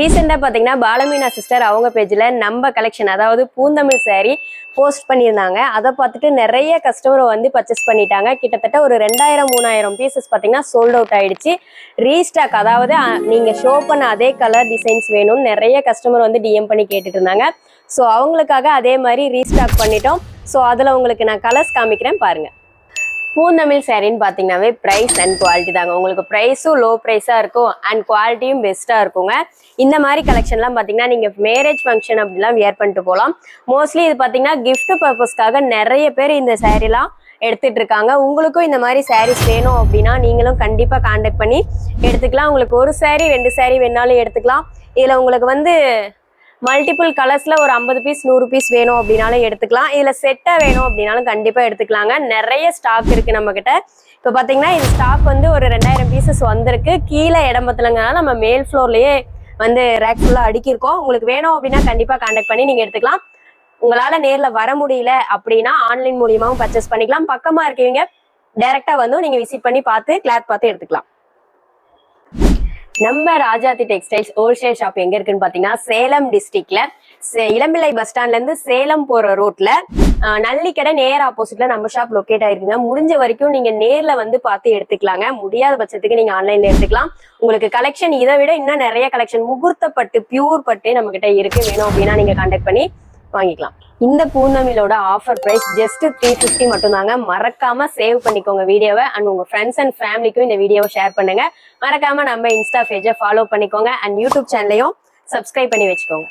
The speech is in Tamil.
ரீசெண்டா பாத்தீங்கன்னா பாலமீனா சிஸ்டர் அவங்க பேஜ்ல நம்ம கலெக்ஷன் அதாவது பூந்தமிழ் saree போஸ்ட் பண்ணியிருந்தாங்க. அதை பார்த்துட்டு நிறைய கஸ்டமர் வந்து பர்ச்சேஸ் பண்ணிட்டாங்க. கிட்டத்தட்ட ஒரு 2000-3000 பீசஸ் பாத்தீங்கன்னா சோல்ட் அவுட் ஆயிடுச்சு. ரீஸ்டாக் அதாவது நீங்க ஷோ பண்ண அதே கலர் டிசைன்ஸ் வேணும்னு நிறைய கஸ்டமர் வந்து டிஎம் பண்ணி கேட்டுட்டு இருந்தாங்க. ஸோ அவங்களுக்காக அதே மாதிரி ரீஸ்டாக் பண்ணிட்டோம். ஸோ அதுல உங்களுக்கு நான் கலர்ஸ் காமிக்கிறேன் பாருங்க. பூந்தமிழ் சாரின்னு பார்த்தீங்கன்னாவே ப்ரைஸ் அண்ட் குவாலிட்டி தாங்க. உங்களுக்கு ப்ரைஸும் லோ ப்ரைஸாக இருக்கும் அண்ட் குவாலிட்டியும் பெஸ்ட்டாக இருக்குங்க. இந்த மாதிரி கலெக்ஷன்லாம் பார்த்தீங்கன்னா நீங்கள் மேரேஜ் ஃபங்க்ஷன் அப்படிலாம் வியர் பண்ணிட்டு போகலாம். மோஸ்ட்லி இது பார்த்தீங்கன்னா கிஃப்ட் பர்பஸ்க்காக நிறைய பேர் இந்த சாரீலாம் எடுத்துட்டு இருக்காங்க. உங்களுக்கும் இந்த மாதிரி சாரீஸ் வேணும் அப்படின்னா நீங்களும் கண்டிப்பாக கான்டாக்ட் பண்ணி எடுத்துக்கலாம். உங்களுக்கு ஒரு சாரீ 2 சாரீ வேணாலும் எடுத்துக்கலாம். இதில் உங்களுக்கு வந்து மல்டிபிள் கலர்ஸ்ல ஒரு 50 பீஸ் 100 பீஸ் வேணும் அப்படின்னாலும் எடுத்துக்கலாம். இதுல செட்டா வேணும் அப்படின்னாலும் கண்டிப்பா எடுத்துக்கலாங்க. நிறைய ஸ்டாக் இருக்கு நம்ம கிட்ட. இப்ப பாத்தீங்கன்னா இது ஸ்டாக் வந்து ஒரு 2000 பீசஸ் வந்திருக்கு. கீழே இடம் பத்தலங்கனால நம்ம மேல் ஃப்ளோர்லயே வந்து ரேக் ஃபுல்லா அடுக்கிருக்கோம். உங்களுக்கு வேணும் அப்படின்னா கண்டிப்பா கான்டாக்ட் பண்ணி நீங்க எடுத்துக்கலாம். உங்களால நேர்ல வர முடியல அப்படின்னா ஆன்லைன் மூலியமாவும் பர்ச்சேஸ் பண்ணிக்கலாம். பக்கமா இருக்கீங்க டைரக்டா வந்து நீங்க விசிட் பண்ணி பார்த்து கிளாத் பார்த்து எடுத்துக்கலாம். நம்ம ராஜாத்தி டெக்ஸ்டைல்ஸ் ஹோல்சேல் ஷாப் எங்க இருக்குன்னு பாத்தீங்கன்னா சேலம் டிஸ்ட்ரிக்ட்ல இளம்பிள்ளை பஸ் ஸ்டாண்ட்ல இருந்து சேலம் போற ரோட்ல நல்லிக்கடை நேர் ஆப்போசிட்ல நம்ம ஷாப் லொக்கேட் ஆயிருக்குங்க. முடிஞ்ச வரைக்கும் நீங்க நேர்ல வந்து பார்த்து எடுத்துக்கலாங்க. முடியாத பட்சத்துக்கு நீங்க ஆன்லைன்ல எடுத்துக்கலாம். உங்களுக்கு கலெக்ஷன் இதை விட இன்னும் நிறைய கலெக்ஷன் முகூர்த்த பட்டு பியூர் பட்டு நம்ம கிட்ட இருக்கு. வேணும் அப்படின்னா நீங்க கான்டாக்ட் பண்ணி வாங்கிக்கலாம். இந்த பூந்தமிழோட ஆஃபர் பிரைஸ் ஜஸ்ட் 350 மட்டும் தாங்க. மறக்காம சேவ் பண்ணிக்கோங்க வீடியோவை அண்ட் உங்க ஃப்ரெண்ட்ஸ் அண்ட் ஃபேமிலிக்கும் இந்த வீடியோவை ஷேர் பண்ணுங்க. மறக்காம நம்ம இன்ஸ்டா பேஜை ஃபாலோ பண்ணிக்கோங்க அண்ட் யூடியூப் சேனலையும் சப்ஸ்கிரைப் பண்ணி வச்சுக்கோங்க.